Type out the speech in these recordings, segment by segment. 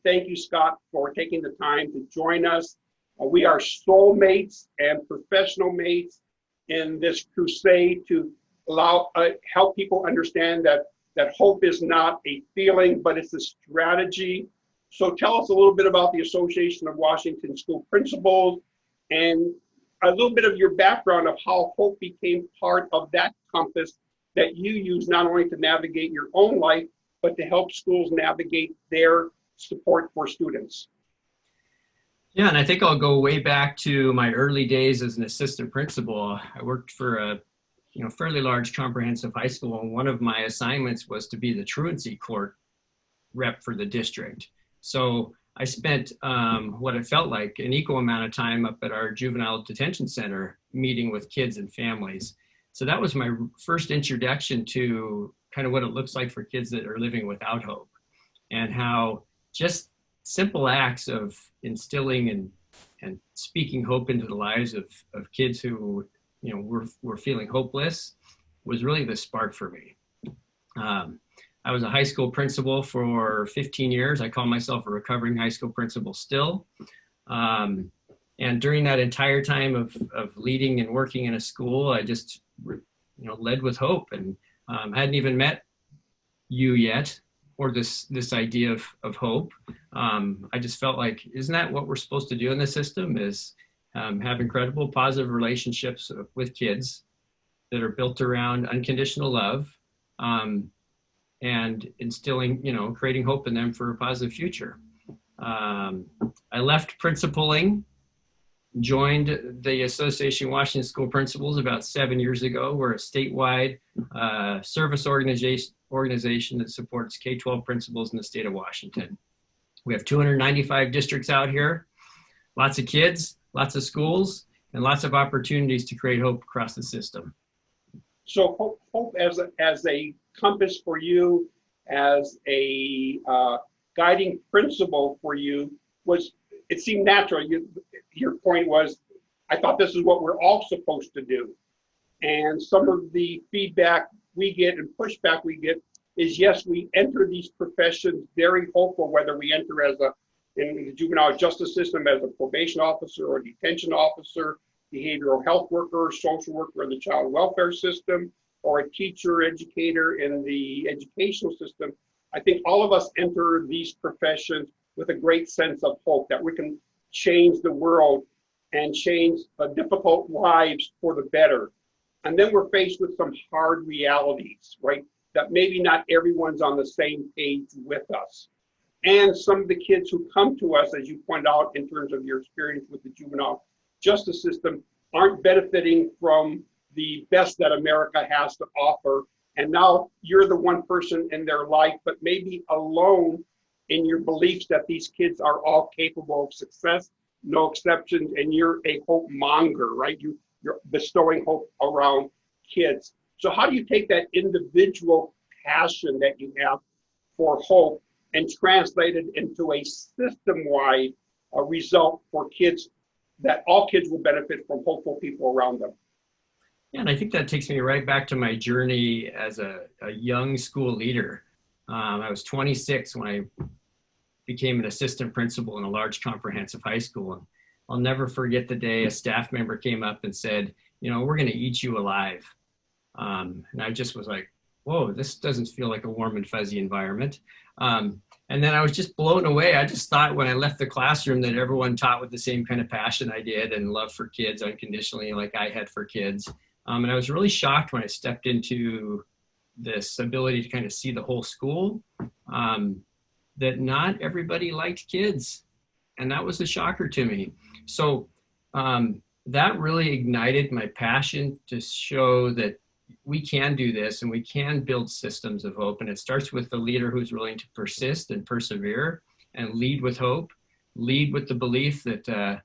Thank you, Scott, for taking the time to join us. We are soulmates and professional mates in this crusade to help people understand that hope is not a feeling, but it's a strategy. So tell us a little bit about the Association of Washington School Principals and a little bit of your background of how hope became part of that compass that you use not only to navigate your own life, but to help schools navigate their support for students. Yeah, and I think I'll go way back to my early days as an assistant principal. I worked for a fairly large comprehensive high school, and one of my assignments was to be the truancy court rep for the district. So I spent what it felt like an equal amount of time up at our juvenile detention center meeting with kids and families. So that was my first introduction to kind of what it looks like for kids that are living without hope, and how just simple acts of instilling and speaking hope into the lives of kids who were feeling hopeless was really the spark for me. I was a high school principal for 15 years. I call myself a recovering high school principal still. And during that entire time of leading and working in a school, I just led with hope, and hadn't even met you yet, or this idea of hope. I just felt like, isn't that what we're supposed to do in the system, is have incredible positive relationships with kids that are built around unconditional love, and instilling, creating hope in them for a positive future. I left principaling, joined the Association of Washington School Principals about 7 years ago. We're a statewide service organization that supports K-12 principals in the state of Washington. We have 295 districts out here, lots of kids, lots of schools, and lots of opportunities to create hope across the system. So hope as a compass for you, as a guiding principle for you, it seemed natural. Your point was, I thought this is what we're all supposed to do. And some of the feedback we get and pushback we get is, yes, we enter these professions very hopeful, whether we enter in the juvenile justice system as a probation officer or detention officer, behavioral health worker, social worker in the child welfare system, or a teacher, educator in the educational system. I think all of us enter these professions with a great sense of hope that we can change the world and change difficult lives for the better. And then we're faced with some hard realities, right? That maybe not everyone's on the same page with us. And some of the kids who come to us, as you pointed out in terms of your experience with the juvenile justice system, aren't benefiting from the best that America has to offer. And now you're the one person in their life, but maybe alone in your beliefs that these kids are all capable of success, no exceptions, and you're a hope monger, right? You're bestowing hope around kids. So how do you take that individual passion that you have for hope and translate it into a system-wide result for kids, that all kids will benefit from hopeful people around them? Yeah, and I think that takes me right back to my journey as a young school leader. I was 26 when I became an assistant principal in a large comprehensive high school. And I'll never forget the day a staff member came up and said, we're going to eat you alive. And I just was like, whoa, this doesn't feel like a warm and fuzzy environment. And then I was just blown away. I just thought when I left the classroom that everyone taught with the same kind of passion I did and love for kids unconditionally like I had for kids. And I was really shocked when I stepped into this ability to kind of see the whole school, that not everybody liked kids. And that was a shocker to me. So that really ignited my passion to show that we can do this and we can build systems of hope. And it starts with the leader who's willing to persist and persevere and lead with hope, lead with the belief that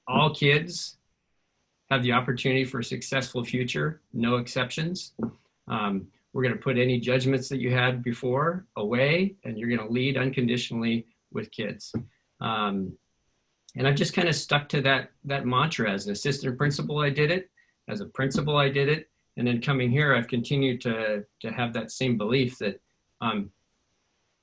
all kids have the opportunity for a successful future, no exceptions. We're going to put any judgments that you had before away, and you're going to lead unconditionally with kids. And I've just kind of stuck to that mantra. As an assistant principal, I did it. As a principal, I did it. And then coming here, I've continued to have that same belief that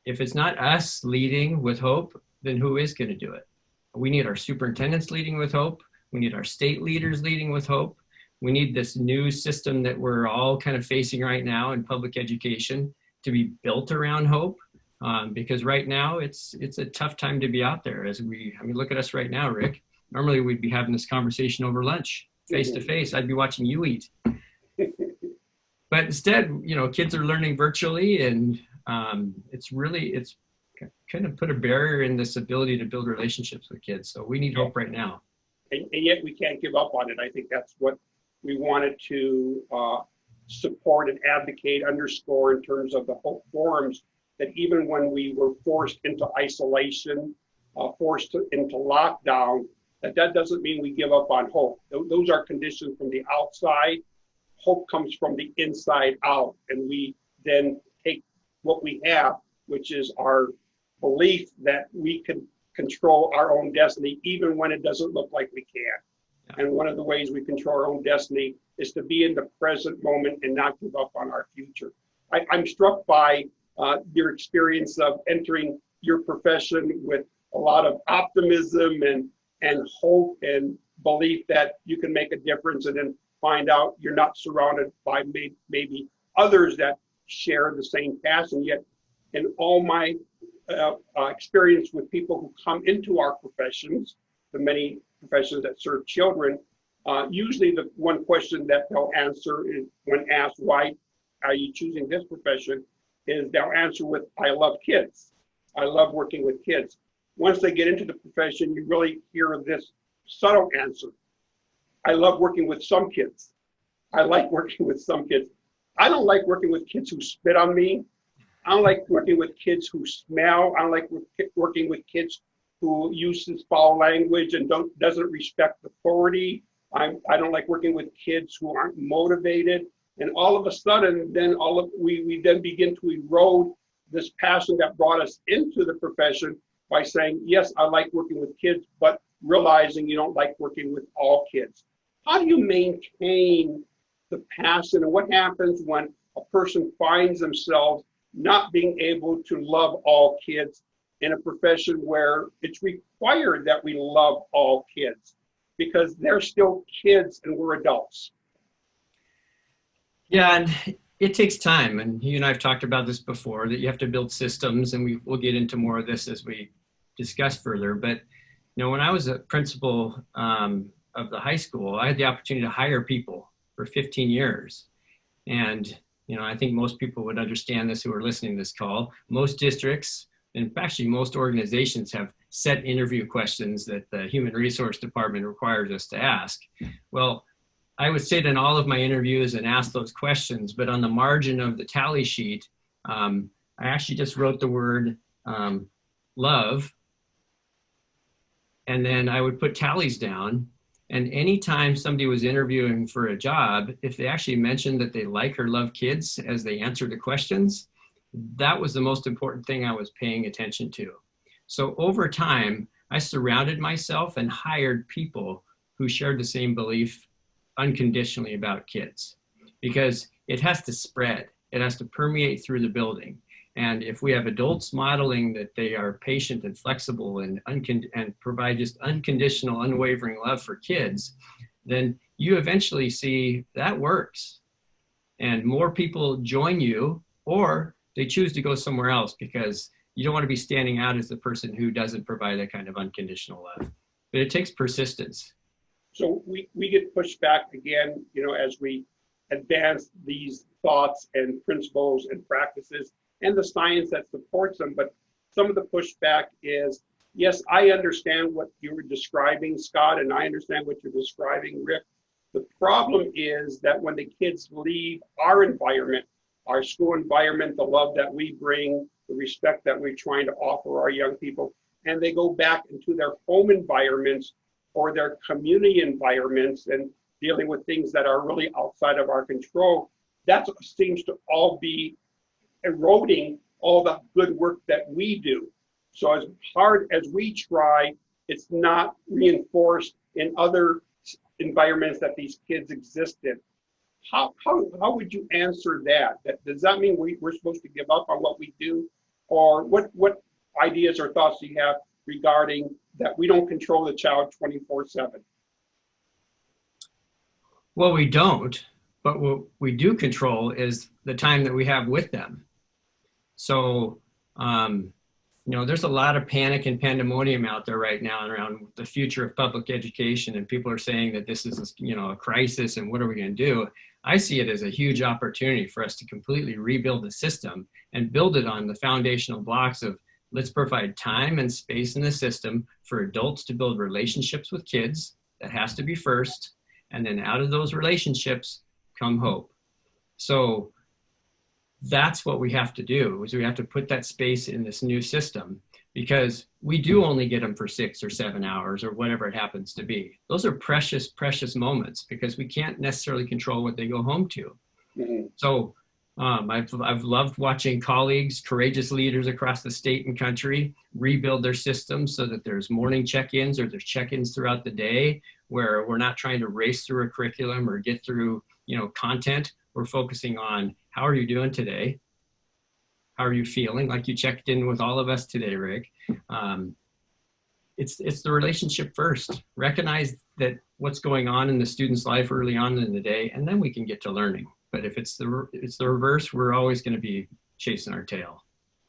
if it's not us leading with hope, then who is going to do it? We need our superintendents leading with hope. We need our state leaders leading with hope. We need this new system that we're all kind of facing right now in public education to be built around hope. Because right now it's a tough time to be out there. Look at us right now, Rick. Normally we'd be having this conversation over lunch, face to face. I'd be watching you eat. But instead, kids are learning virtually, and it's kind of put a barrier in this ability to build relationships with kids. So we need hope right now. And yet we can't give up on it. I think that's what we wanted to support and advocate, underscore in terms of the Hope Forums, that even when we were forced into isolation, forced into lockdown, that doesn't mean we give up on hope. Those are conditions from the outside. Hope comes from the inside out. And we then take what we have, which is our belief that we can control our own destiny, even when it doesn't look like we can. Yeah. And one of the ways we control our own destiny is to be in the present moment and not give up on our future. I'm struck by your experience of entering your profession with a lot of optimism and hope and belief that you can make a difference, and then find out you're not surrounded by maybe others that share the same passion. Yet in all my experience with people who come into our professions, the many professions that serve children, usually the one question that they'll answer is, when asked, why are you choosing this profession, is they'll answer with, I love kids. I love working with kids. Once they get into the profession, you really hear this subtle answer. I love working with some kids. I like working with some kids. I don't like working with kids who spit on me. I don't like working with kids who smell. I don't like working with kids who uses foul language and doesn't respect authority. I don't like working with kids who aren't motivated. And all of a sudden, then we then begin to erode this passion that brought us into the profession by saying, yes, I like working with kids, but realizing you don't like working with all kids. How do you maintain the passion, and what happens when a person finds themselves not being able to love all kids in a profession where it's required that we love all kids, because they're still kids and we're adults? Yeah, and it takes time. And you and I have talked about this before, that you have to build systems, and we'll get into more of this as we discuss further. But, when I was a principal of the high school, I had the opportunity to hire people for 15 years. And, I think most people would understand this who are listening to this call. Most districts, and actually most organizations, have set interview questions that the human resource department requires us to ask. Well, I would sit in all of my interviews and ask those questions, but on the margin of the tally sheet, I actually just wrote the word love, and then I would put tallies down. And anytime somebody was interviewing for a job, if they actually mentioned that they like or love kids as they answered the questions, that was the most important thing I was paying attention to. So over time, I surrounded myself and hired people who shared the same belief unconditionally about kids, because it has to spread. It has to permeate through the building. And if we have adults modeling that they are patient and flexible and provide just unconditional, unwavering love for kids, then you eventually see that works. And more people join you, or they choose to go somewhere else, because you don't want to be standing out as the person who doesn't provide that kind of unconditional love. But it takes persistence. So we get pushed back again, as we advance these thoughts and principles and practices and the science that supports them. But some of the pushback is, yes, I understand what you were describing, Scott, and I understand what you're describing, Rick. The problem is that when the kids leave our environment, our school environment, the love that we bring, the respect that we're trying to offer our young people, and they go back into their home environments or their community environments and dealing with things that are really outside of our control, that seems to all be eroding all the good work that we do. So as hard as we try, it's not reinforced in other environments that these kids exist in. How would you answer that? Does that mean we're supposed to give up on what we do? Or what ideas or thoughts do you have regarding that we don't control the child 24/7? Well, we don't, but what we do control is the time that we have with them. So, there's a lot of panic and pandemonium out there right now around the future of public education, and people are saying that this is, a crisis, and what are we going to do? I see it as a huge opportunity for us to completely rebuild the system and build it on the foundational blocks of, let's provide time and space in the system for adults to build relationships with kids. That has to be first. And then out of those relationships come hope. So that's what we have to do, is we have to put that space in this new system, because we do only get them for 6 or 7 hours or whatever it happens to be. Those are precious, precious moments, because we can't necessarily control what they go home to. Mm-hmm. So I've loved watching colleagues, courageous leaders across the state and country rebuild their systems so that there's morning check-ins or there's check-ins throughout the day, where we're not trying to race through a curriculum or get through, content. We're focusing on, how are you doing today? How are you feeling? Like you checked in with all of us today, Rick. It's the relationship first. Recognize that what's going on in the student's life early on in the day, and then we can get to learning. But if it's the reverse, we're always going to be chasing our tail.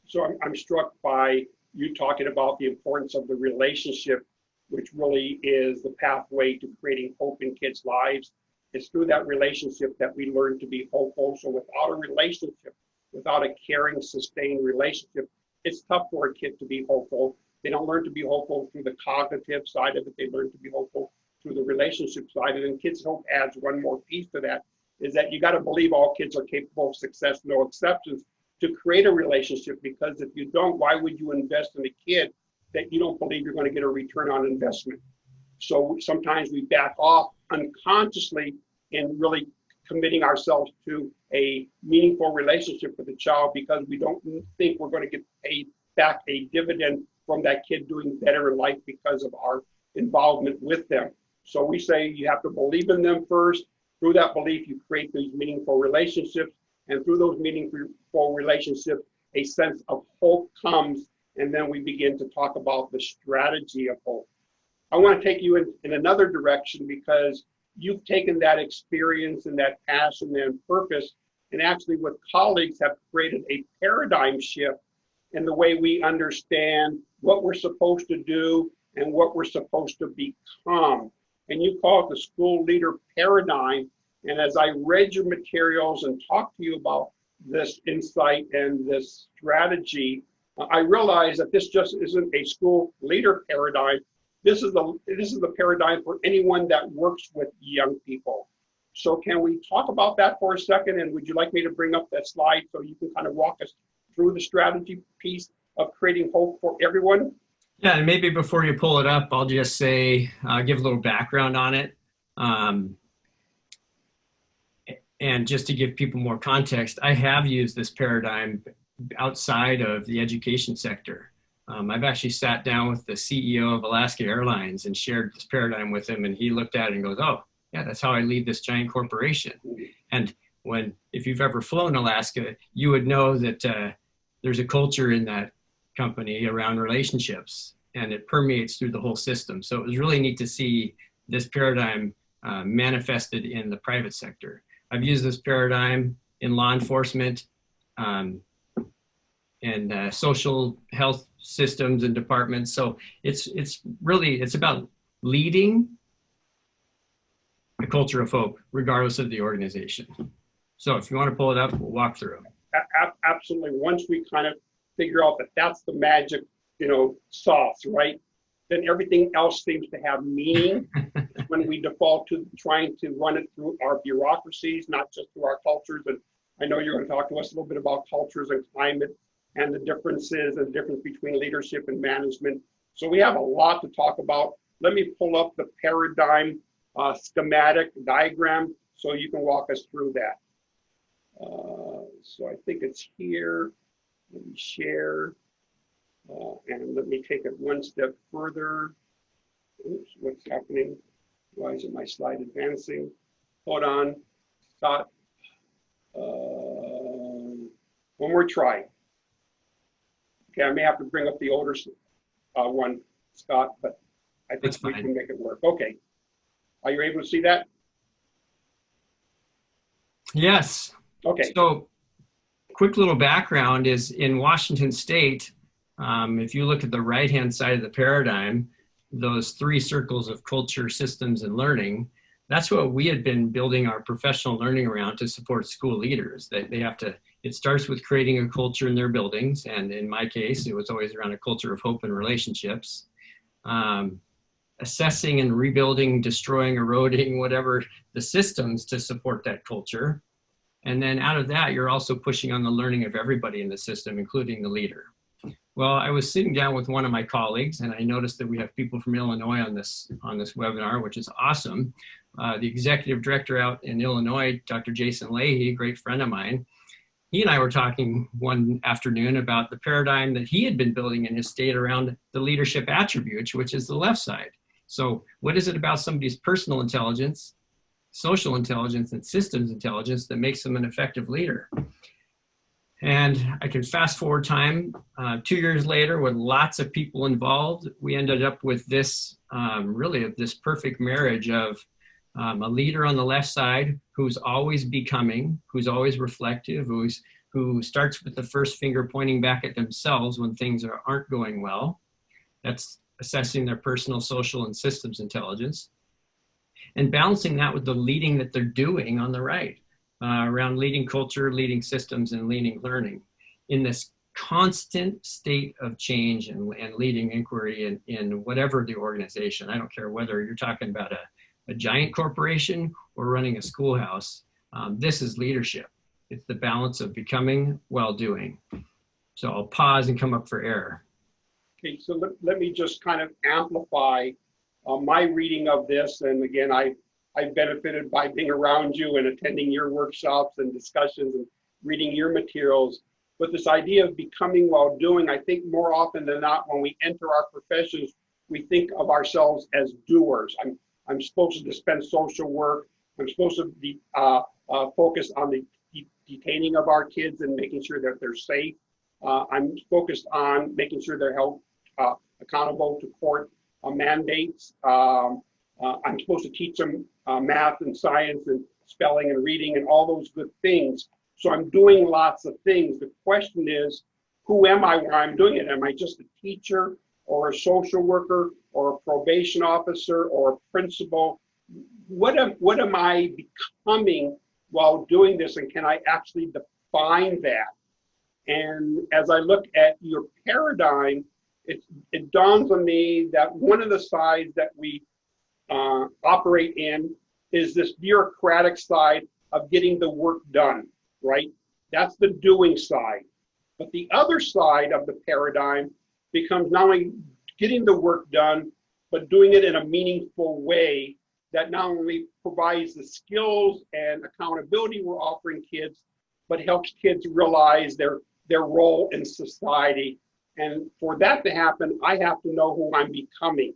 So I'm struck by you talking about the importance of the relationship, which really is the pathway to creating hope in kids' lives. It's through that relationship that we learn to be hopeful. So without a relationship, without a caring, sustained relationship, it's tough for a kid to be hopeful. They don't learn to be hopeful through the cognitive side of it. They learn to be hopeful through the relationship side. And then Kids Hope adds one more piece to that, is that you got to believe all kids are capable of success, no exceptions, to create a relationship. Because if you don't, why would you invest in a kid that you don't believe you're going to get a return on investment? So sometimes we back off unconsciously in really committing ourselves to a meaningful relationship with the child, because we don't think we're going to get paid back a dividend from that kid doing better in life because of our involvement with them. So we say you have to believe in them first. Through that belief, you create these meaningful relationships. And through those meaningful relationships, a sense of hope comes. And then we begin to talk about the strategy of hope. I want to take you in another direction, because you've taken that experience and that passion and purpose, and actually with colleagues have created a paradigm shift in the way we understand what we're supposed to do and what we're supposed to become. And you call it the school leader paradigm. And as I read your materials and talked to you about this insight and this strategy, I realized that this just isn't a school leader paradigm. This is the paradigm for anyone that works with young people. So can we talk about that for a second? And would you like me to bring up that slide so you can kind of walk us through the strategy piece of creating hope for everyone? Yeah, and maybe before you pull it up, I'll just say, give a little background on it. And just to give people more context, I have used this paradigm outside of the education sector. I've actually sat down with the CEO of Alaska Airlines and shared this paradigm with him, and he looked at it and goes, oh, yeah, that's how I lead this giant corporation. And if you've ever flown Alaska, you would know that there's a culture in that company around relationships, and it permeates through the whole system. So it was really neat to see this paradigm manifested in the private sector. I've used this paradigm in law enforcement, and social health systems and departments. So it's about leading a culture of hope, regardless of the organization. So if you want to pull it up, we'll walk through. Absolutely. Once we kind of figure out that that's the magic, sauce, right? Then everything else seems to have meaning when we default to trying to run it through our bureaucracies, not just through our cultures. And I know you're going to talk to us a little bit about cultures and climate and the differences and the difference between leadership and management. So we have a lot to talk about. Let me pull up the paradigm schematic diagram so you can walk us through that. So I think it's here. Let me share. And let me take it one step further. Oops, what's happening? Why isn't my slide advancing? Hold on, Scott. One more try. Okay, I may have to bring up the older one, Scott, but I think we can make it work. Okay. Are you able to see that? Yes. Okay. So quick little background is in Washington State, if you look at the right-hand side of the paradigm, those three circles of culture, systems, and learning, that's what we had been building our professional learning around to support school leaders. It starts with creating a culture in their buildings. And in my case, it was always around a culture of hope and relationships. Assessing and rebuilding, destroying, eroding, whatever the systems to support that culture. And then out of that, you're also pushing on the learning of everybody in the system, including the leader. Well, I was sitting down with one of my colleagues, and I noticed that we have people from Illinois on this webinar, which is awesome. The executive director out in Illinois, Dr. Jason Leahy, a great friend of mine, he and I were talking one afternoon about the paradigm that he had been building in his state around the leadership attributes, which is the left side. So what is it about somebody's personal intelligence, social intelligence, and systems intelligence that makes them an effective leader? And I can fast forward time, 2 years later with lots of people involved, we ended up with this, this perfect marriage of a leader on the left side who's always becoming, who's always reflective, who starts with the first finger pointing back at themselves when things aren't going well. That's assessing their personal, social, and systems intelligence. And balancing that with the leading that they're doing on the right, around leading culture, leading systems, and leading learning in this constant state of change and leading inquiry in whatever the organization. I don't care whether you're talking about a giant corporation or running a schoolhouse. This is leadership. It's the balance of becoming while doing. So I'll pause and come up for air. Okay, so let me just kind of amplify my reading of this. And again, I've benefited by being around you and attending your workshops and discussions and reading your materials. But this idea of becoming while doing, I think more often than not, when we enter our professions, we think of ourselves as doers. I'm supposed to dispense social work. I'm supposed to be focused on the detaining of our kids and making sure that they're safe. I'm focused on making sure they're held accountable to court mandates. I'm supposed to teach them math and science and spelling and reading and all those good things. So I'm doing lots of things. The question is, who am I while I'm doing it? Am I just a teacher or a social worker or a probation officer or a principal? What am I becoming while doing this, and can I actually define that? And as I look at your paradigm, it dawns on me that one of the sides that we operate in is this bureaucratic side of getting the work done, right? That's the doing side. But the other side of the paradigm becomes not only getting the work done, but doing it in a meaningful way that not only provides the skills and accountability we're offering kids, but helps kids realize their role in society. And for that to happen, I have to know who I'm becoming.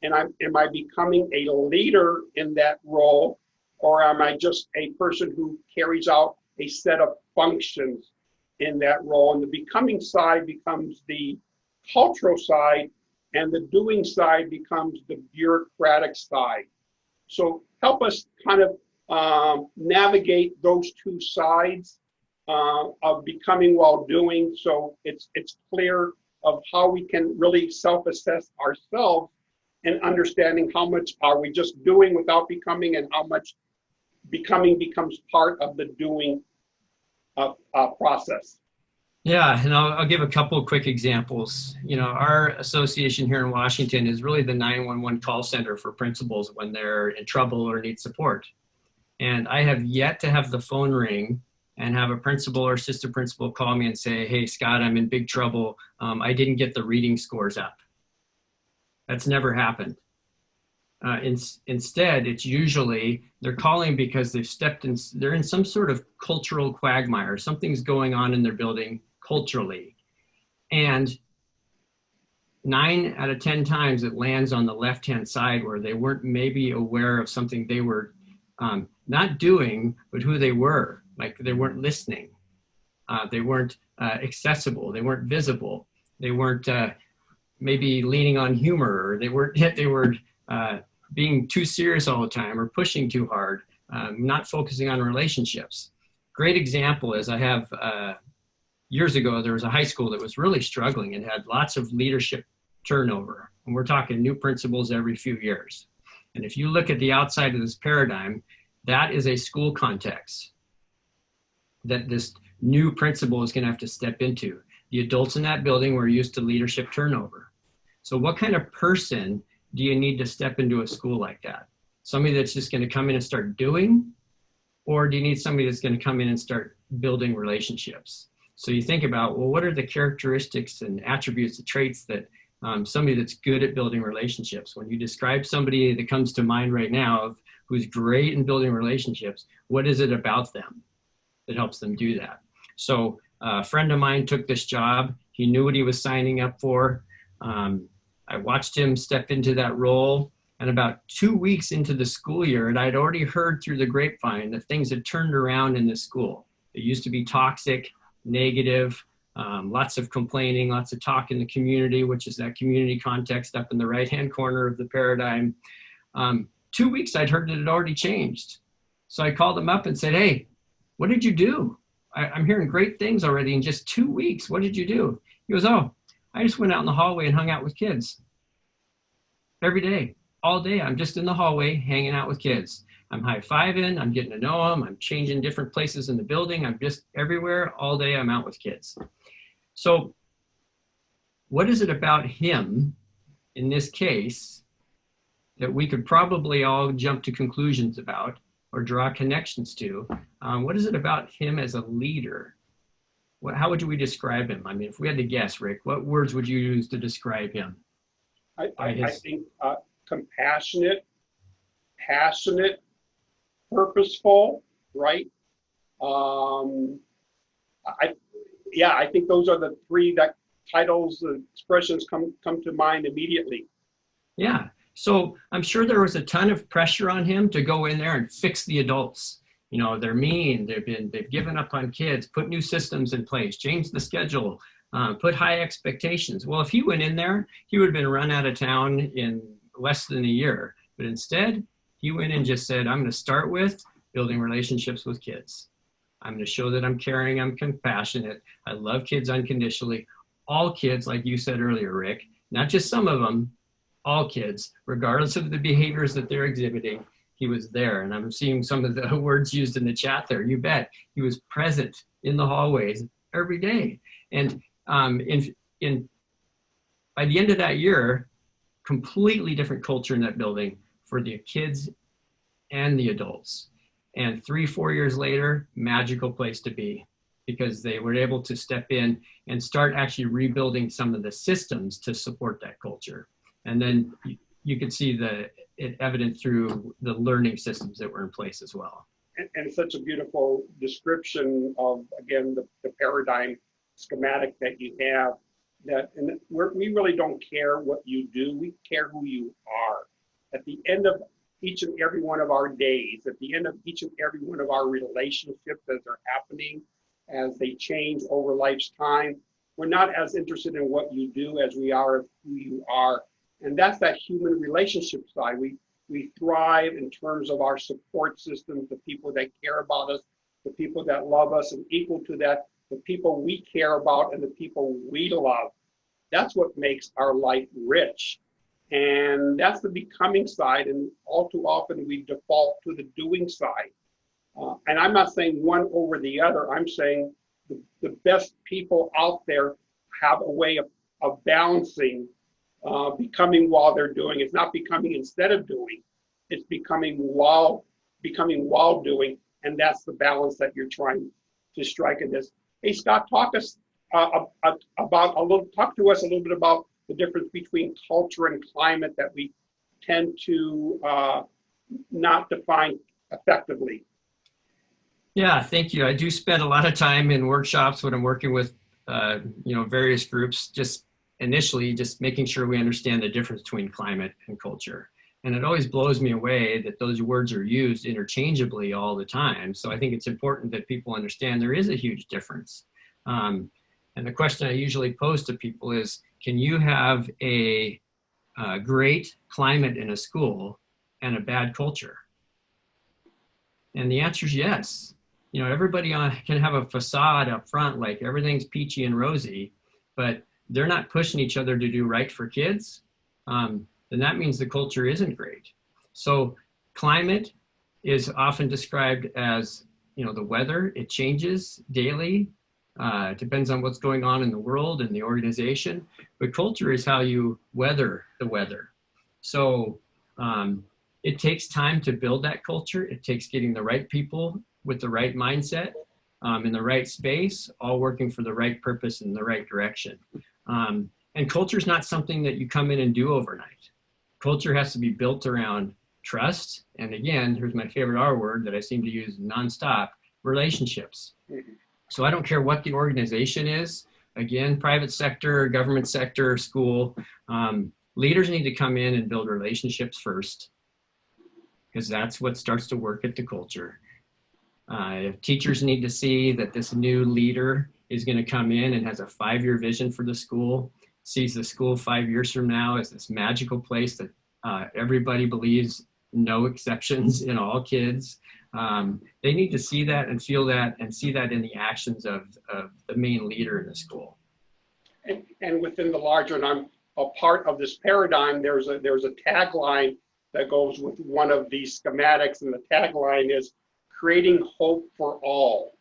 And am I becoming a leader in that role, or am I just a person who carries out a set of functions in that role? And the becoming side becomes the cultural side, and the doing side becomes the bureaucratic side. So help us kind of navigate those two sides of becoming while doing, so it's clear of how we can really self-assess ourselves and understanding how much are we just doing without becoming, and how much becoming becomes part of the doing process. Yeah, and I'll give a couple of quick examples. You know, our association here in Washington is really the 911 call center for principals when they're in trouble or need support. And I have yet to have the phone ring and have a principal or assistant principal call me and say, hey, Scott, I'm in big trouble. I didn't get the reading scores up. That's never happened. Instead, it's usually they're calling because they've stepped in, they're in some sort of cultural quagmire. Something's going on in their building culturally. And 9 out of 10 times it lands on the left-hand side where they weren't maybe aware of something they were not doing, but who they were. Like they weren't listening. They weren't accessible. They weren't visible. They weren't maybe leaning on humor, or they were being too serious all the time, or pushing too hard, not focusing on relationships. Great example is I have, years ago, there was a high school that was really struggling and had lots of leadership turnover. And we're talking new principals every few years. And if you look at the outside of this paradigm, that is a school context that this new principal is going to have to step into. The adults in that building were used to leadership turnover. So what kind of person do you need to step into a school like that? Somebody that's just going to come in and start doing? Or do you need somebody that's going to come in and start building relationships? So you think about, well, what are the characteristics and attributes, the traits that somebody that's good at building relationships? When you describe somebody that comes to mind right now of who's great in building relationships, what is it about them that helps them do that? So a friend of mine took this job. He knew what he was signing up for. I watched him step into that role, and about 2 weeks into the school year, and I'd already heard through the grapevine that things had turned around in the school. It used to be toxic, negative, lots of complaining, lots of talk in the community, which is that community context up in the right-hand corner of the paradigm. 2 weeks, I'd heard that it had already changed. So I called him up and said, hey, what did you do? I'm hearing great things already in just 2 weeks. What did you do? He goes, oh, I just went out in the hallway and hung out with kids. Every day, all day, I'm just in the hallway hanging out with kids. I'm high-fiving, I'm getting to know them, I'm changing different places in the building, I'm just everywhere, all day I'm out with kids. So what is it about him, in this case, that we could probably all jump to conclusions about or draw connections to? What is it about him as a leader? How would we describe him? I mean, if we had to guess, Rick, what words would you use to describe him? I think compassionate, passionate, purposeful, right? I think those are the three that titles, the expressions come to mind immediately. Yeah. So I'm sure there was a ton of pressure on him to go in there and fix the adults. You know, they're mean, they've given up on kids, put new systems in place, change the schedule, put high expectations. Well, if he went in there, he would have been run out of town in less than a year. But instead, he went and just said, I'm going to start with building relationships with kids. I'm going to show that I'm caring, I'm compassionate, I love kids unconditionally. All kids, like you said earlier, Rick, not just some of them, all kids, regardless of the behaviors that they're exhibiting, he was there. And I'm seeing some of the words used in the chat there. You bet. He was present in the hallways every day. And by the end of that year, completely different culture in that building for the kids and the adults. And 3-4 years later, magical place to be, because they were able to step in and start actually rebuilding some of the systems to support that culture. And then you could see it evident through the learning systems that were in place as well. And such a beautiful description of, again, the paradigm schematic that you have. and we really don't care what you do. We care who you are. At the end of each and every one of our days, at the end of each and every one of our relationships as they're happening, as they change over life's time, we're not as interested in what you do as we are who you are. And that's that human relationship side. We thrive in terms of our support systems, the people that care about us, the people that love us, and equal to that, the people we care about and the people we love. That's what makes our life rich. And that's the becoming side. And all too often we default to the doing side. And I'm not saying one over the other. I'm saying the best people out there have a way of balancing becoming while they're doing. It's not becoming instead of doing. It's becoming while doing. And that's the balance that you're trying to strike in this. Hey, Scott, talk to us a little bit about the difference between culture and climate that we tend to not define effectively. Yeah, thank you. I do spend a lot of time in workshops when I'm working with, various groups, just initially just making sure we understand the difference between climate and culture. And it always blows me away that those words are used interchangeably all the time. So I think it's important that people understand there is a huge difference. And the question I usually pose to people is, can you have a great climate in a school and a bad culture? And the answer is yes. You know, everybody can have a facade up front, like everything's peachy and rosy, but they're not pushing each other to do right for kids. Then that means the culture isn't great. So climate is often described as, the weather. It changes daily. It depends on what's going on in the world and the organization. But culture is how you weather the weather. So it takes time to build that culture. It takes getting the right people with the right mindset in the right space, all working for the right purpose in the right direction. And culture is not something that you come in and do overnight. Culture has to be built around trust. And again, here's my favorite R word that I seem to use nonstop, relationships. So I don't care what the organization is, again, private sector, government sector, school, leaders need to come in and build relationships first, because that's what starts to work at the culture. Teachers need to see that this new leader is going to come in and has a 5-year vision for the school, sees the school 5 years from now as this magical place that everybody believes, no exceptions in all kids. They need to see that and feel that and see that in the actions of the main leader in the school. And within the larger, and I'm a part of this paradigm, there's a tagline that goes with one of these schematics, and the tagline is creating hope for all.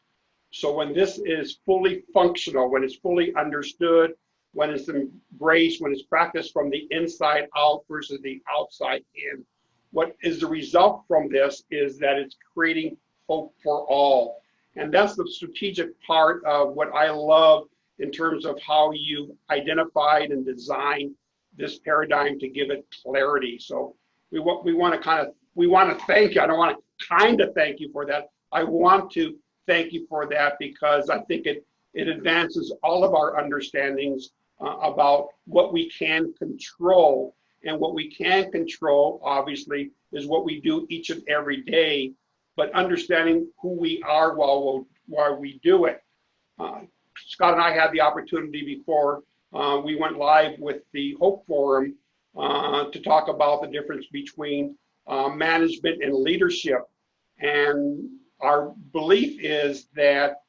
So when this is fully functional, when it's fully understood, when it's embraced, when it's practiced from the inside out versus the outside in, what is the result from this is that it's creating hope for all. And that's the strategic part of what I love in terms of how you identified and designed this paradigm to give it clarity. So we want to thank you. I don't want to kind of thank you for that. I want to thank you for that, because I think it advances all of our understandings about what we can control. And what we can control, obviously, is what we do each and every day, but understanding who we are while we do it. Scott and I had the opportunity before we went live with the Hope Forum to talk about the difference between management and leadership. And our belief is that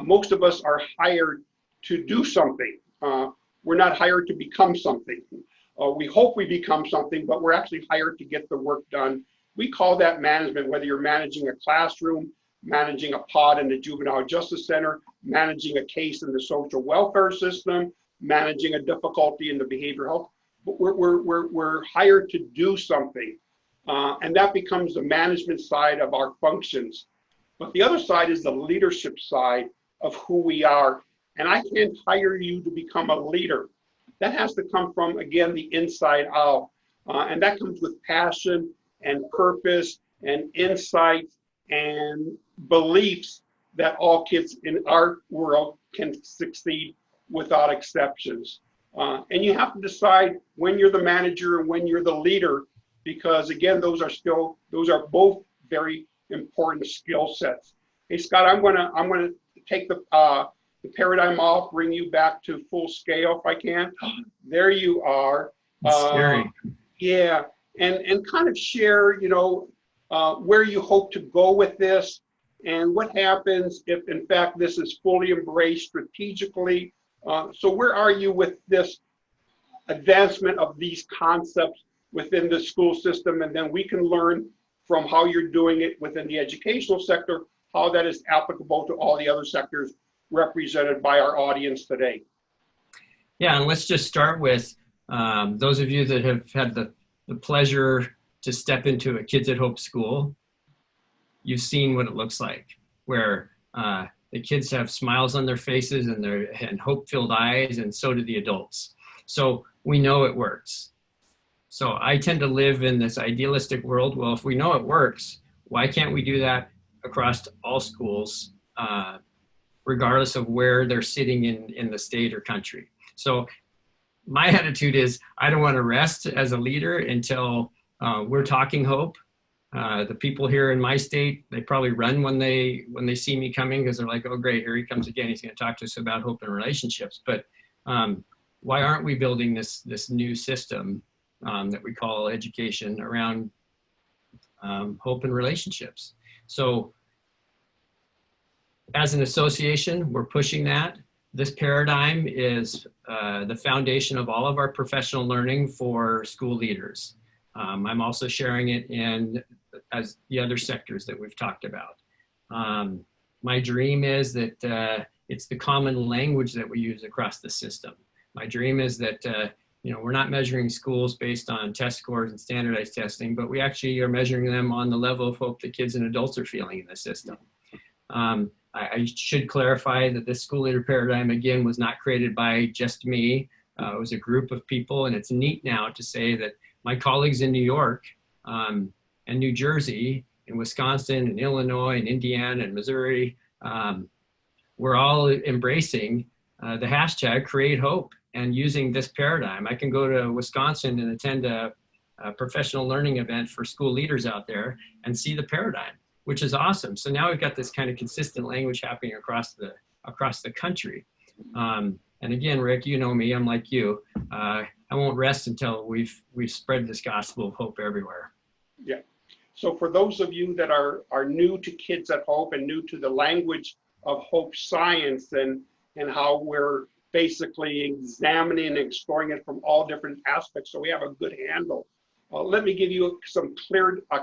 most of us are hired to do something. We're not hired to become something. We hope we become something, but we're actually hired to get the work done. We call that management, whether you're managing a classroom, managing a pod in the juvenile justice center, managing a case in the social welfare system, managing a difficulty in the behavioral health. We're hired to do something. And that becomes the management side of our functions. But the other side is the leadership side of who we are. And I can't hire you to become a leader. That has to come from, again, the inside out. And that comes with passion and purpose and insight and beliefs that all kids in our world can succeed without exceptions. And you have to decide when you're the manager and when you're the leader, because again, those are both very important skill sets. Hey, Scott, I'm gonna take the paradigm off, bring you back to full scale if I can. There you are. Scary. Yeah, and kind of share, where you hope to go with this, and what happens if, in fact, this is fully embraced strategically. So where are you with this advancement of these concepts within the school system? And then we can learn from how you're doing it within the educational sector, how that is applicable to all the other sectors represented by our audience today. Yeah, and let's just start with those of you that have had the pleasure to step into a Kids at Hope school. You've seen what it looks like, where the kids have smiles on their faces and hope-filled eyes, and so do the adults. So we know it works. So I tend to live in this idealistic world. Well, if we know it works, why can't we do that across all schools, regardless of where they're sitting in the state or country? So my attitude is I don't want to rest as a leader until we're talking hope. The people here in my state, they probably run when they see me coming, because they're like, oh, great, here he comes again. He's going to talk to us about hope and relationships. But why aren't we building this new system that we call education around hope and relationships? So as an association, we're pushing that. This paradigm is the foundation of all of our professional learning for school leaders. I'm also sharing it as the other sectors that we've talked about. My dream is that it's the common language that we use across the system. My dream is that we're not measuring schools based on test scores and standardized testing, but we actually are measuring them on the level of hope that kids and adults are feeling in the system. I should clarify that this school leader paradigm, again, was not created by just me. It was a group of people, and it's neat now to say that my colleagues in New York and New Jersey and Wisconsin and Illinois and Indiana and Missouri, we're all embracing the hashtag Create Hope and using this paradigm. I can go to Wisconsin and attend a professional learning event for school leaders out there and see the paradigm, which is awesome. So now we've got this kind of consistent language happening across the country. And again, Rick, you know me, I'm like you. I won't rest until we've spread this gospel of hope everywhere. Yeah. So for those of you that are new to Kids at Hope and new to the language of hope science and how we're basically examining and exploring it from all different aspects, so we have a good handle. Let me give you a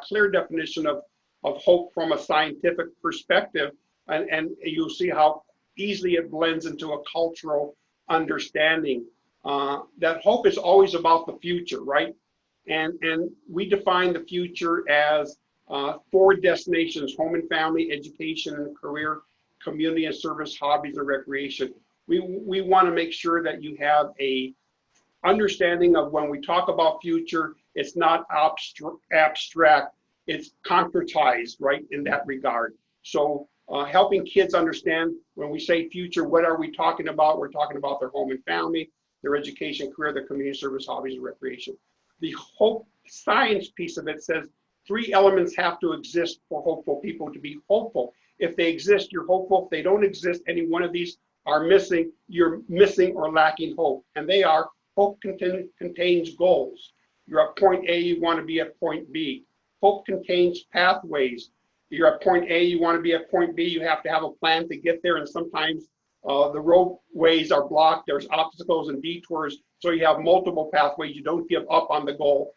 clear definition of hope from a scientific perspective, and you'll see how easily it blends into a cultural understanding. That hope is always about the future, right? And we define the future as 4 destinations: home and family, education and career, community and service, hobbies and recreation. We want to make sure that you have a understanding of when we talk about future, it's not abstract, it's concretized, right, in that regard. So helping kids understand when we say future, what are we talking about? We're talking about their home and family, their education, career, their community service, hobbies, and recreation. The hope science piece of it says 3 elements have to exist for hopeful people to be hopeful. If they exist, you're hopeful. If they don't exist, any one of these are missing, you're missing or lacking hope. And they are: hope contains goals. You're at point A, you want to be at point B. Hope contains pathways. You're at point A, you want to be at point B, you have to have a plan to get there, and sometimes the roadways are blocked, there's obstacles and detours, so you have multiple pathways. You don't give up on the goal.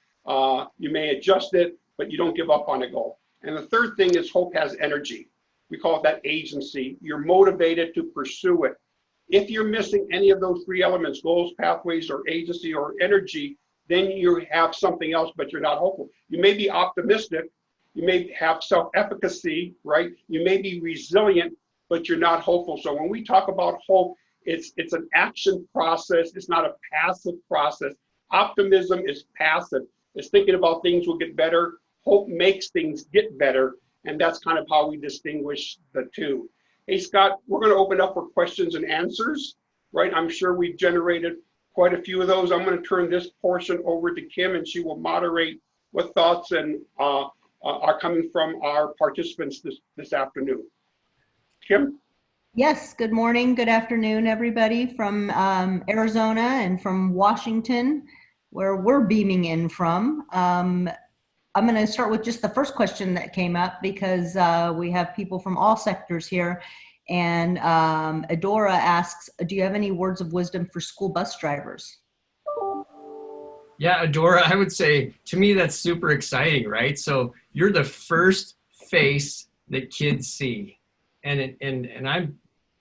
You may adjust it, but you don't give up on the goal. And the third thing is hope has energy. We call it that agency. You're motivated to pursue it. If you're missing any of those 3 elements, goals, pathways, or agency, or energy, then you have something else, but you're not hopeful. You may be optimistic, you may have self-efficacy, right? You may be resilient, but you're not hopeful. So when we talk about hope, it's an action process. It's not a passive process. Optimism is passive. It's thinking about things will get better. Hope makes things get better. And that's kind of how we distinguish the two. Hey, Scott, we're going to open up for questions and answers, right? I'm sure we've generated quite a few of those. I'm going to turn this portion over to Kim, and she will moderate what thoughts and are coming from our participants this afternoon. Kim? Yes, good morning, good afternoon, everybody from Arizona and from Washington, where we're beaming in from. I'm going to start with just the first question that came up because we have people from all sectors here. And Adora asks, do you have any words of wisdom for school bus drivers? Yeah, Adora, I would say, to me, that's super exciting, right? So you're the first face that kids see. And I'm,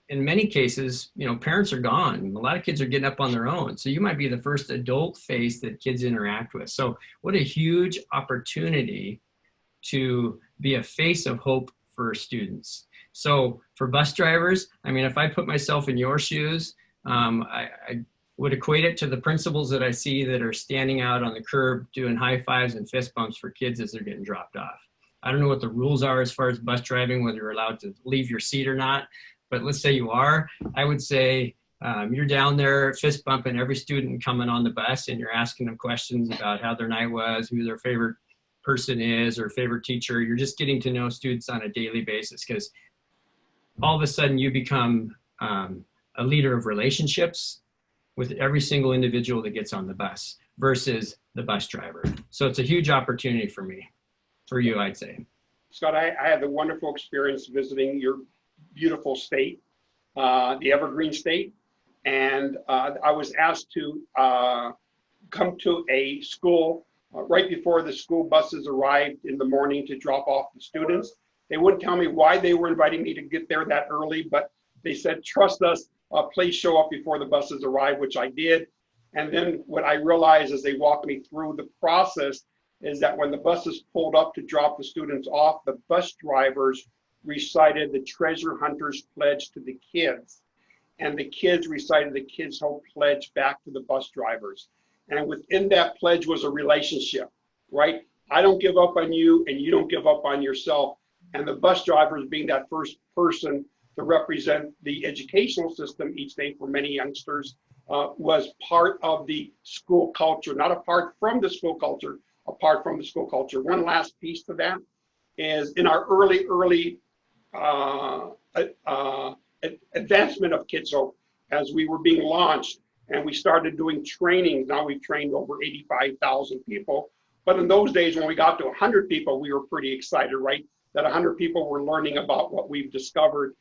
in many cases, you know, parents are gone. A lot of kids are getting up on their own. So you might be the first adult face that kids interact with. So what a huge opportunity to be a face of hope for students. So for bus drivers, I mean, if I put myself in your shoes, I would equate it to the principals that I see that are standing out on the curb doing high fives and fist bumps for kids as they're getting dropped off. I don't know what the rules are as far as bus driving, whether you're allowed to leave your seat or not, but let's say you are. I would say you're down there fist bumping every student coming on the bus, and you're asking them questions about how their night was, who their favorite person is or favorite teacher. You're just getting to know students on a daily basis, because all of a sudden you become a leader of relationships with every single individual that gets on the bus versus the bus driver. So it's a huge opportunity for me, for you, I'd say. Scott, I had the wonderful experience visiting your beautiful state, the Evergreen State. And I was asked to come to a school right before the school buses arrived in the morning to drop off the students. They wouldn't tell me why they were inviting me to get there that early, but they said, trust us, please show up before the buses arrive, which I did. And then what I realized as they walked me through the process is that when the buses pulled up to drop the students off, the bus drivers recited the Treasure Hunters Pledge to the kids. And the kids recited the Kids Hope Pledge back to the bus drivers. And within that pledge was a relationship, right? I don't give up on you and you don't give up on yourself. And the bus drivers being that first person to represent the educational system each day for many youngsters was part of the school culture, not apart from the school culture, apart from the school culture. One last piece to that is in our early advancement of Kids Hope, as we were being launched and we started doing trainings. Now we've trained over 85,000 people. But in those days, when we got to 100 people, we were pretty excited, right? That 100 people were learning about what we've discovered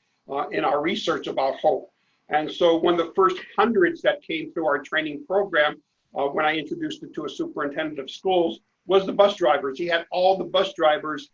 in our research about hope. And so one of the first hundreds that came through our training program, when I introduced it to a superintendent of schools, was the bus drivers. He had all the bus drivers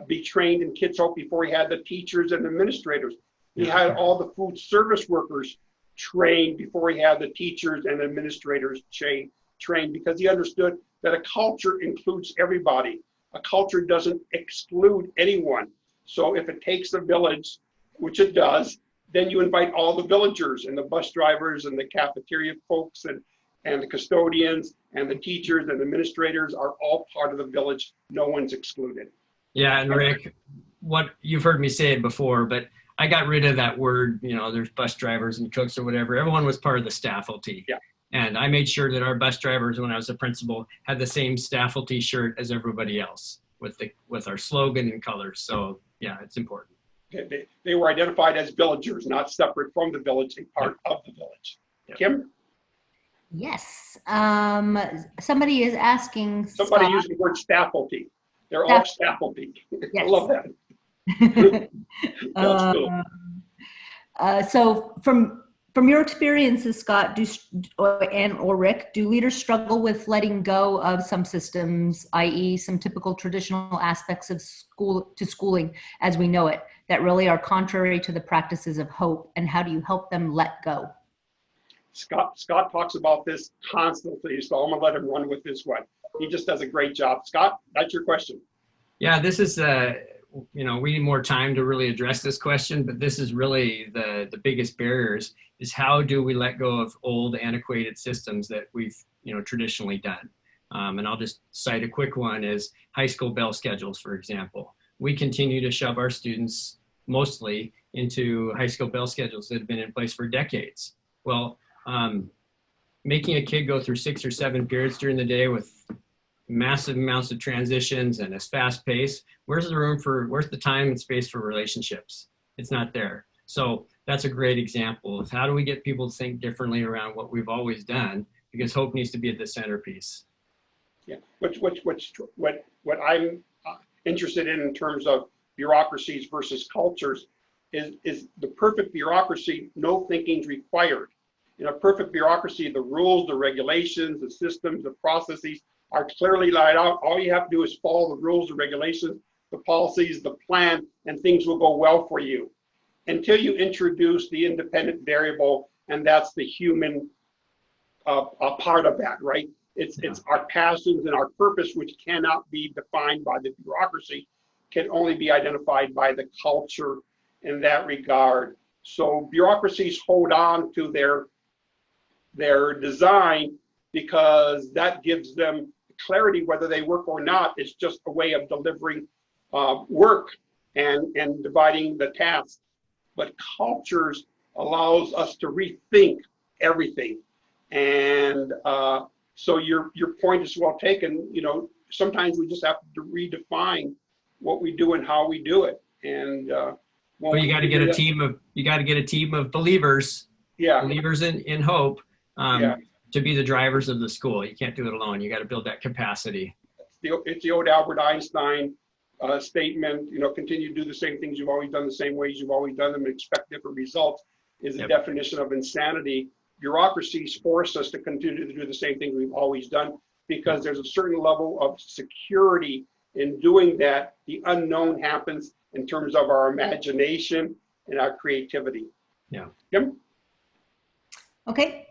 be trained in Kids Hope before he had the teachers and administrators. He had all the food service workers trained before he had the teachers and administrators trained, because he understood that a culture includes everybody. A culture doesn't exclude anyone. So if it takes a village, which it does, then you invite all the villagers and the bus drivers and the cafeteria folks and the custodians and the teachers and administrators are all part of the village. No one's excluded. Yeah, and Rick, what you've heard me say it before, but I got rid of that word, you know, there's bus drivers and cooks or whatever. Everyone was part of the staffalty. Yeah. And I made sure that our bus drivers, when I was a principal, had the same staffalty shirt as everybody else with our slogan and colors. So yeah, it's important. Okay. They were identified as villagers, not separate from the village, a part of the village. Yep. Kim? Yes. Somebody is asking. Somebody Scott, used the word staffalty. They're all staffalty. Yes. I love that. That's cool. So from your experiences, Scott, or Rick, do leaders struggle with letting go of some systems, i.e. some typical traditional aspects of schooling as we know it, that really are contrary to the practices of hope, and how do you help them let go? Scott talks about this constantly, so I'm gonna let him run with this one. He just does a great job. Scott, that's your question. Yeah, this is, you know, we need more time to really address this question, but this is really the biggest barriers is how do we let go of old antiquated systems that we've, you know, traditionally done. And I'll just cite a quick one is high school bell schedules, for example. We continue to shove our students mostly into high school bell schedules that have been in place for decades. Well, Making a kid go through 6 or 7 periods during the day with massive amounts of transitions and a fast pace, where's the time and space for relationships? It's not there. So that's a great example of how do we get people to think differently around what we've always done, because hope needs to be at the centerpiece. Yeah, what I'm interested in terms of bureaucracies versus cultures is the perfect bureaucracy, no thinking's required. In a perfect bureaucracy, the rules, the regulations, the systems, the processes are clearly laid out. All you have to do is follow the rules, the regulations, the policies, the plan, and things will go well for you. Until you introduce the independent variable, and that's the human a part of that, right? It's our passions and our purpose, which cannot be defined by the bureaucracy, can only be identified by the culture in that regard. So bureaucracies hold on to their design because that gives them clarity whether they work or not. It's just a way of delivering work and dividing the tasks. But cultures allows us to rethink everything. And so your point is well taken. You know, sometimes we just have to redefine what we do and how we do it. And well, you got to get a team of believers. Yeah. Believers in hope. Yeah. To be the drivers of the school. You can't do it alone. You got to build that capacity. It's the old Albert Einstein statement, you know, continue to do the same things you've always done the same ways you've always done them and expect different results is the definition of insanity. Bureaucracies force us to continue to do the same thing we've always done because there's a certain level of security in doing that. The unknown happens in terms of our imagination and our creativity. Yeah. Kim? Okay.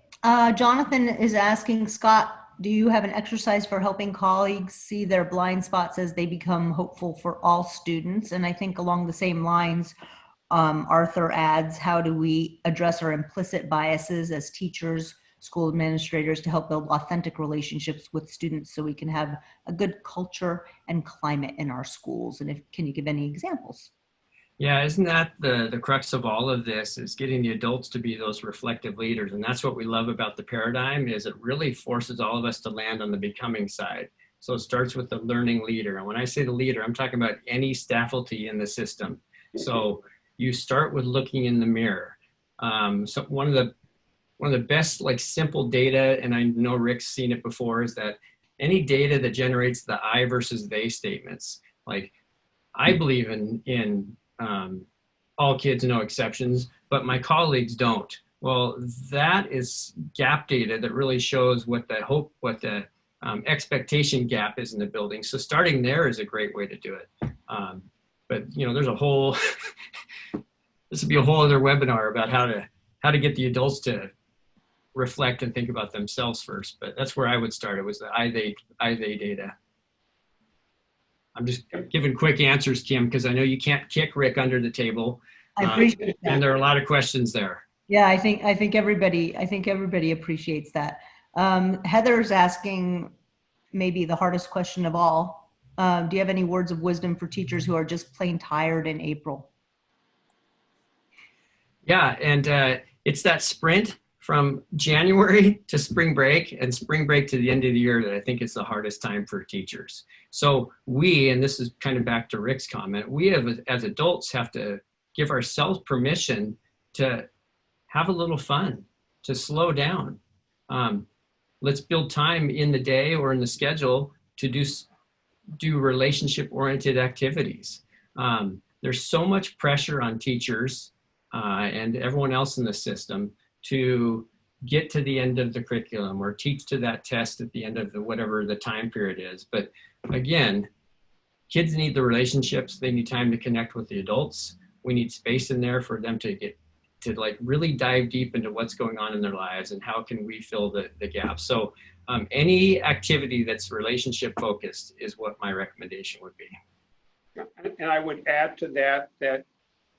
Jonathan is asking, Scott, do you have an exercise for helping colleagues see their blind spots as they become hopeful for all students? And I think along the same lines, Arthur adds, how do we address our implicit biases as teachers, school administrators to help build authentic relationships with students so we can have a good culture and climate in our schools? And can you give any examples? Yeah, isn't that the crux of all of this, is getting the adults to be those reflective leaders. And that's what we love about the paradigm, is it really forces all of us to land on the becoming side. So it starts with the learning leader. And when I say the leader, I'm talking about any faculty in the system. So you start with looking in the mirror. So one of the best like simple data, and I know Rick's seen it before, is that any data that generates the I versus they statements, like I believe in all kids, no exceptions, but my colleagues don't. Well, that is gap data that really shows what the expectation gap is in the building. So starting there is a great way to do it. But you know, there's a whole, this would be a whole other webinar about how to get the adults to reflect and think about themselves first. But that's where I would start. It was the I, they data. I'm just giving quick answers, Kim, because I know you can't kick Rick under the table. I appreciate that. And there are a lot of questions there. Yeah, I think everybody appreciates that. Heather's asking maybe the hardest question of all. Do you have any words of wisdom for teachers who are just plain tired in April? Yeah, and it's that sprint from January to spring break and spring break to the end of the year that I think is the hardest time for teachers. So and this is kind of back to Rick's comment, we have, as adults, have to give ourselves permission to have a little fun, to slow down. Let's build time in the day or in the schedule to do relationship-oriented activities. There's so much pressure on teachers and everyone else in the system to get to the end of the curriculum or teach to that test at the end of whatever the time period is. But again, kids need the relationships. They need time to connect with the adults. We need space in there for them to get to like really dive deep into what's going on in their lives and how can we fill the gaps. So any activity that's relationship focused is what my recommendation would be. And I would add to that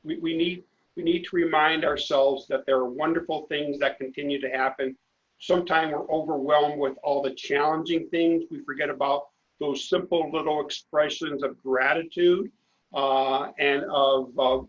we need to remind ourselves that there are wonderful things that continue to happen. Sometimes we're overwhelmed with all the challenging things. We forget about those simple little expressions of gratitude and of love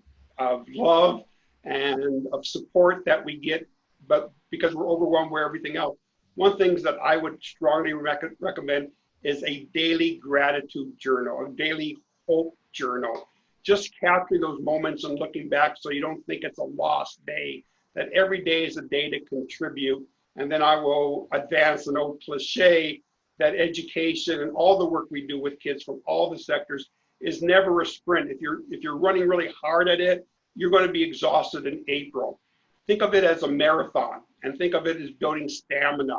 and of support that we get. But because we're overwhelmed with everything else. One thing that I would strongly recommend is a daily gratitude journal, a daily hope journal. Just capture those moments and looking back so you don't think it's a lost day, that every day is a day to contribute. And then I will advance an old cliche that education and all the work we do with kids from all the sectors is never a sprint. If you're running really hard at it, you're going to be exhausted in April. Think of it as a marathon and think of it as building stamina.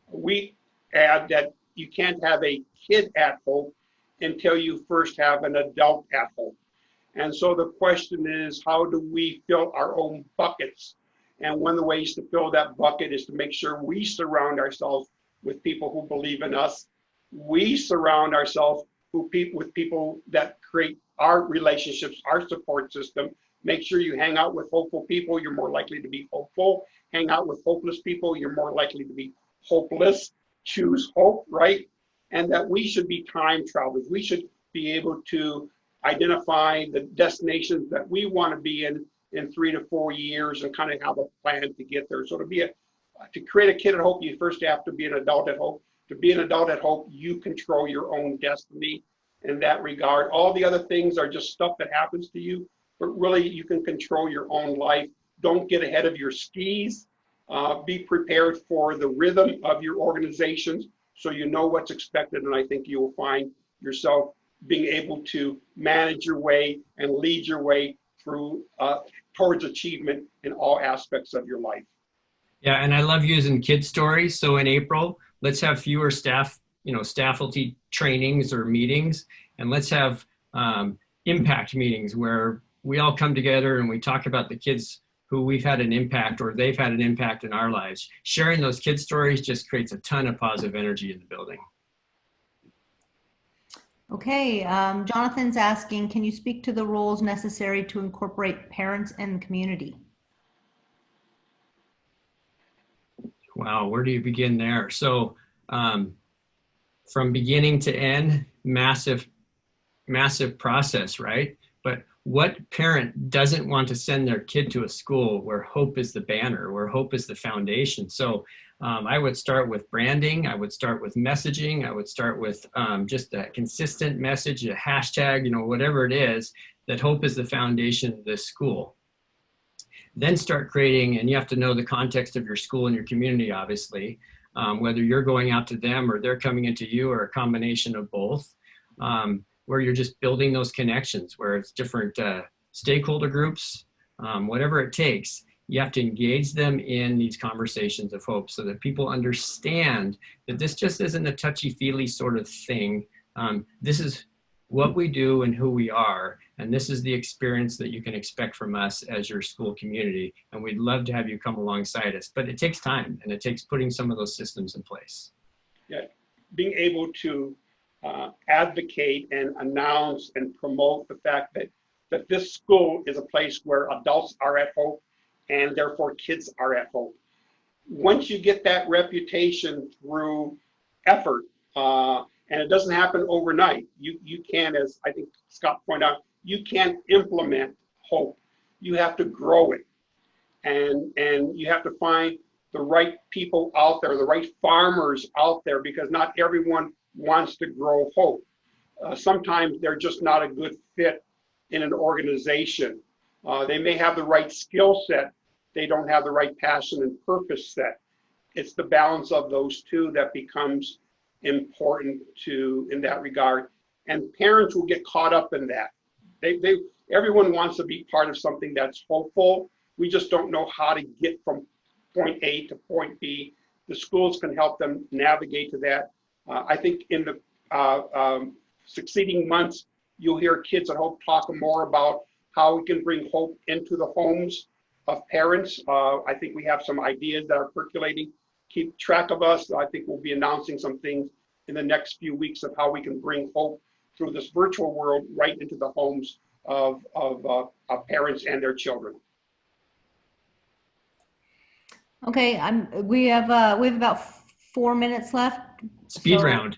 We add that you can't have a kid at Hope until you first have an adult at Hope. And so the question is, how do we fill our own buckets? And one of the ways to fill that bucket is to make sure we surround ourselves with people who believe in us. We surround ourselves with people that create our relationships, our support system. Make sure you hang out with hopeful people, you're more likely to be hopeful. Hang out with hopeless people, you're more likely to be hopeless. Choose hope, right? And that we should be time travelers. We should be able to identify the destinations that we want to be in 3 to 4 years and kind of have a plan to get there. So to create a kid at Hope, you first have to be an adult at Hope. To be an adult at Hope, you control your own destiny in that regard. All the other things are just stuff that happens to you, but really you can control your own life. Don't get ahead of your skis. Be prepared for the rhythm of your organizations so you know what's expected, and I think you will find yourself being able to manage your way and lead your way through towards achievement in all aspects of your life. Yeah, and I love using kid stories. So in April, let's have fewer faculty trainings or meetings, and let's have impact meetings where we all come together and we talk about the kids who we've had an impact or they've had an impact in our lives. Sharing those kid stories just creates a ton of positive energy in the building. Okay, Jonathan's asking, can you speak to the roles necessary to incorporate parents and the community? Wow, where do you begin there? So from beginning to end, massive process, right? But what parent doesn't want to send their kid to a school where hope is the banner, where hope is the foundation? So I would start with branding. I would start with messaging. I would start with just a consistent message, a hashtag, whatever it is, that hope is the foundation of this school. Then start creating, and you have to know the context of your school and your community, obviously, whether you're going out to them or they're coming into you or a combination of both. Where you're just building those connections, where it's different stakeholder groups, whatever it takes, you have to engage them in these conversations of hope so that people understand that this just isn't a touchy-feely sort of thing. This is what we do and who we are, and this is the experience that you can expect from us as your school community, and we'd love to have you come alongside us. But it takes time, and it takes putting some of those systems in place. Yeah, being able to advocate and announce and promote the fact that this school is a place where adults are at Hope and therefore kids are at Hope. Once you get that reputation through effort, and it doesn't happen overnight, you can, as I think Scott pointed out, you can't implement Hope. You have to grow it. And you have to find the right people out there, the right farmers out there, because not everyone wants to grow Hope. Sometimes they're just not a good fit in an organization. They may have the right skill set, they don't have the right passion and purpose set. It's the balance of those two that becomes important in that regard. And parents will get caught up in that. Everyone wants to be part of something that's hopeful. We just don't know how to get from point A to point B. The schools can help them navigate to that. I think in the succeeding months, you'll hear kids at Hope talk more about how we can bring hope into the homes of parents. I think we have some ideas that are percolating. Keep track of us. I think we'll be announcing some things in the next few weeks of how we can bring hope through this virtual world right into the homes of parents and their children. Okay, we have about 4 minutes left. Speed round.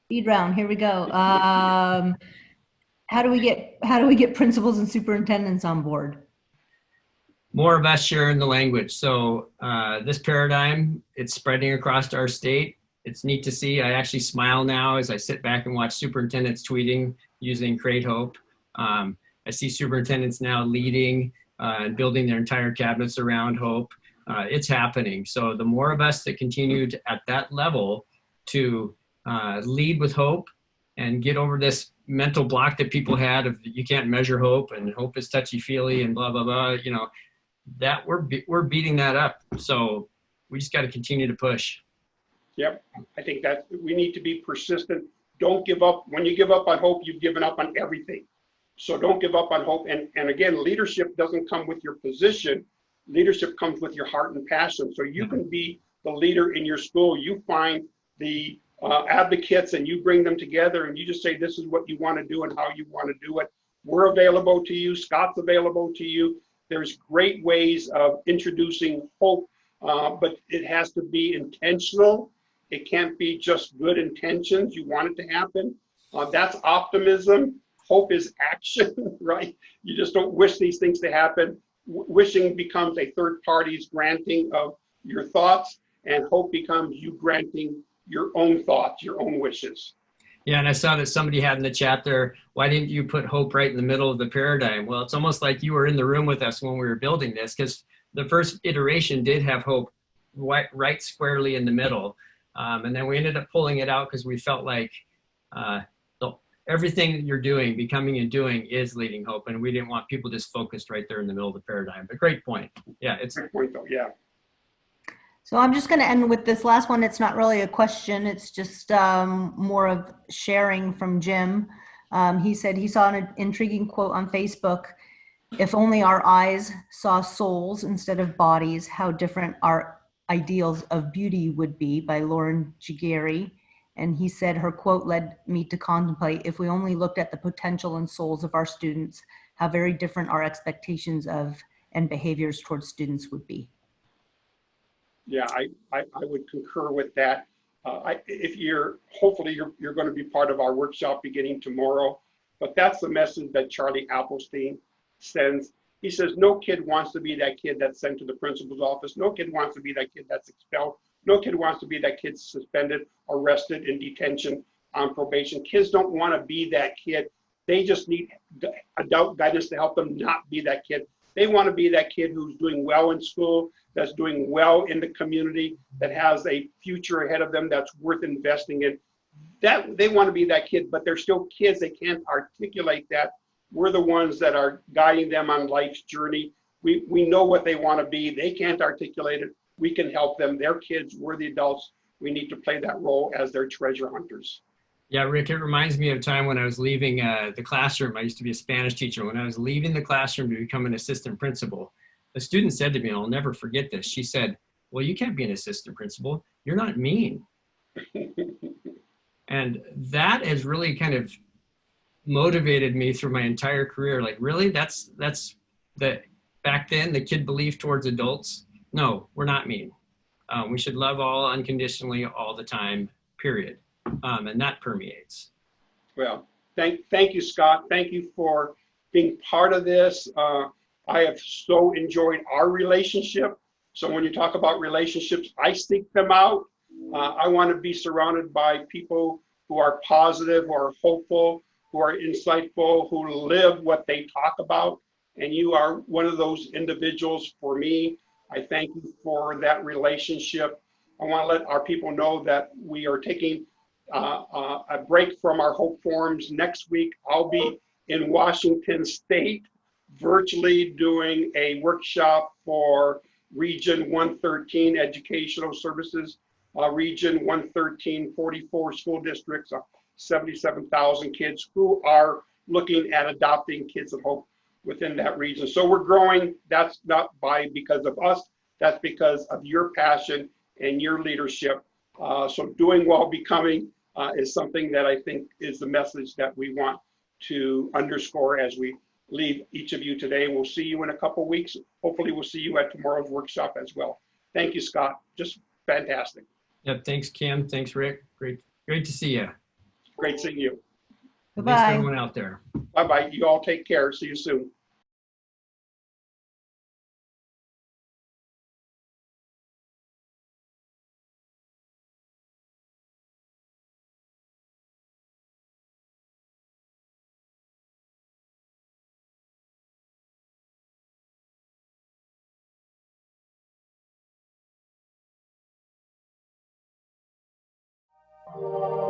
Speed round. Here we go. How do we get principals and superintendents on board? More of us sharing the language. So this paradigm, it's spreading across our state. It's neat to see. I actually smile now as I sit back and watch superintendents tweeting using Create Hope. I see superintendents now leading and building their entire cabinets around hope. It's happening. So the more of us that continue to, at that level to lead with hope and get over this mental block that people had of you can't measure hope and hope is touchy-feely and blah, blah, blah, you know, that we're beating that up. So we just got to continue to push. Yep. I think that we need to be persistent. Don't give up. When you give up on hope, you've given up on everything. So don't give up on hope. And again, leadership doesn't come with your position. Leadership comes with your heart and passion. So you can be the leader in your school. You find the advocates and you bring them together and you just say, this is what you want to do and how you want to do it. We're available to you. Scott's available to you. There's great ways of introducing hope, but it has to be intentional. It can't be just good intentions. You want it to happen. That's optimism. Hope is action, right? You just don't wish these things to happen. Wishing becomes a third party's granting of your thoughts, and hope becomes you granting your own thoughts, your own wishes. Yeah, and I saw that somebody had in the chat there, why didn't you put hope right in the middle of the paradigm? Well, it's almost like you were in the room with us when we were building this, because the first iteration did have hope right squarely in the middle. And then we ended up pulling it out because we felt like everything that you're doing, becoming and doing is leading hope. And we didn't want people just focused right there in the middle of the paradigm. But great point. Yeah, it's great point though, yeah. So I'm just going to end with this last one. It's not really a question. It's just more of sharing from Jim. He said he saw an intriguing quote on Facebook. If only our eyes saw souls instead of bodies, how different our ideals of beauty would be, by Lauren Giguere. And he said her quote led me to contemplate, if we only looked at the potential and souls of our students, how very different our expectations of and behaviors towards students would be. Yeah, I would concur with that. If hopefully you're going to be part of our workshop beginning tomorrow, but that's the message that Charlie Applestein sends. He says, no kid wants to be that kid that's sent to the principal's office. No kid wants to be that kid that's expelled. No kid wants to be that kid suspended, arrested, in detention, on probation. Kids don't want to be that kid. They just need adult guidance to help them not be that kid. They want to be that kid who's doing well in school, that's doing well in the community, that has a future ahead of them that's worth investing in. That they want to be that kid, but they're still kids. They can't articulate that. We're the ones that are guiding them on life's journey. We know what they want to be. They can't articulate it. We can help them. They're kids. We're the adults. We need to play that role as their treasure hunters. Yeah, Rick, it reminds me of a time when I was leaving the classroom. I used to be a Spanish teacher. When I was leaving the classroom to become an assistant principal, a student said to me, and I'll never forget this, she said, well, you can't be an assistant principal. You're not mean. And that has really kind of motivated me through my entire career. Like, really? That's the, back then, the kid belief towards adults. No, we're not mean. We should love all unconditionally all the time, period. And that permeates. Well, thank you, Scott. Thank you for being part of this. I have so enjoyed our relationship. So when you talk about relationships, I seek them out. I want to be surrounded by people who are positive, who are hopeful, who are insightful, who live what they talk about. And you are one of those individuals for me. I thank you for that relationship. I want to let our people know that we are taking a break from our Hope Forums. Next week, I'll be in Washington State, virtually doing a workshop for Region 113 Educational Services, Region 113, 44 school districts, 77,000 kids who are looking at adopting Kids at Hope within that region. So we're growing. That's not because of us. That's because of your passion and your leadership. So doing while becoming is something that I think is the message that we want to underscore as we leave each of you today. We'll see you in a couple of weeks. Hopefully we'll see you at tomorrow's workshop as well. Thank you, Scott. Just fantastic. Yep. Thanks, Kim. Thanks, Rick. Great to see you. Great seeing you. Goodbye. Thanks to everyone out there. Bye-bye. You all take care. See you soon. you.